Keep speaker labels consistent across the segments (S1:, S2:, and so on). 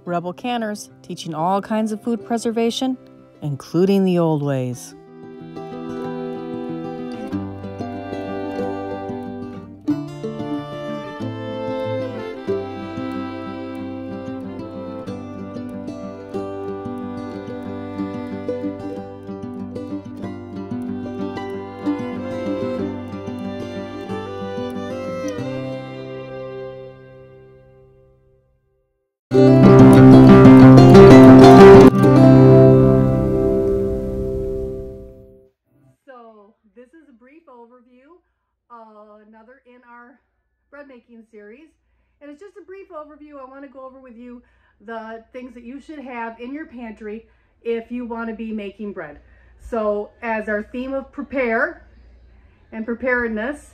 S1: Rebel Canners, teaching all kinds of food preservation, including the old ways.
S2: This is a brief overview, another in our bread making series, and it's just a brief overview. I want to go over with you the things that you should have in your pantry if you want to be making bread. So as our theme of prepare and preparedness,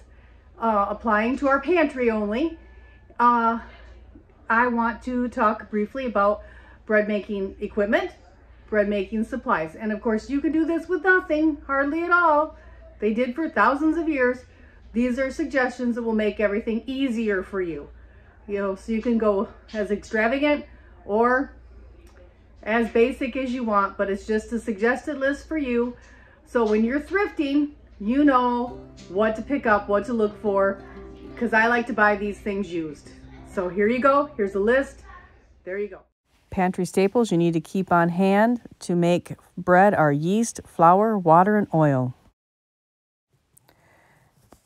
S2: applying to our pantry only, I want to talk briefly about bread making equipment, bread making supplies. And of course you can do this with nothing, hardly at all. They did for thousands of years. These are suggestions that will make everything easier for you. So you can go as extravagant or as basic as you want, but it's just a suggested list for you. So when you're thrifting, you know what to pick up, what to look for, because I like to buy these things used. So here you go. Here's a list. There you go.
S1: Pantry staples you need to keep on hand to make bread are yeast, flour, water, and oil.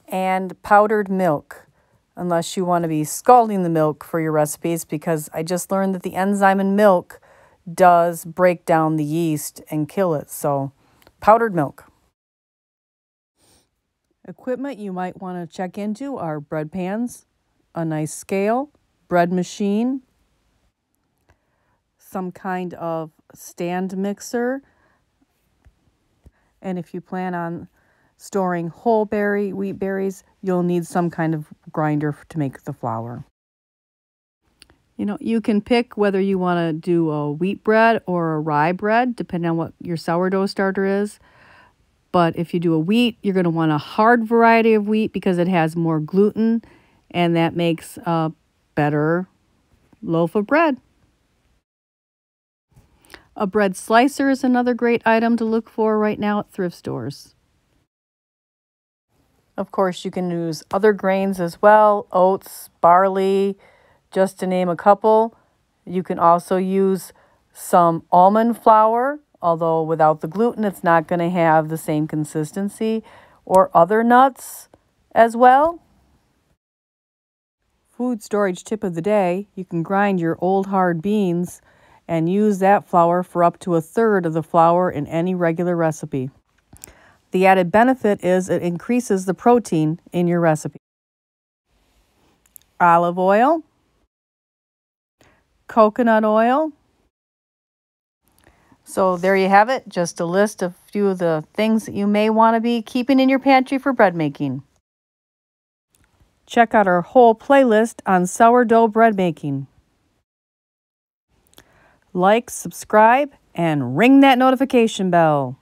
S1: And powdered milk, unless you want to be scalding the milk for your recipes, because I just learned that the enzyme in milk does break down the yeast and kill it. So powdered milk. Equipment you might want to check into are bread pans, a nice scale, bread machine, some kind of stand mixer, and if you plan on storing whole wheat berries, you'll need some kind of grinder to make the flour. You know, you can pick whether you want to do a wheat bread or a rye bread, depending on what your sourdough starter is. But if you do a wheat, you're going to want a hard variety of wheat because it has more gluten, and that makes a better loaf of bread. A bread slicer is another great item to look for right now at thrift stores. Of course, you can use other grains as well, oats, barley, just to name a couple. You can also use some almond flour, although without the gluten, it's not going to have the same consistency, or other nuts as well. Food storage tip of the day, you can grind your old hard beans and use that flour for up to 1/3 of the flour in any regular recipe. The added benefit is it increases the protein in your recipe. Olive oil, coconut oil. So there you have it, just a list of a few of the things that you may want to be keeping in your pantry for bread making. Check out our whole playlist on sourdough bread making. Like, subscribe, and ring that notification bell.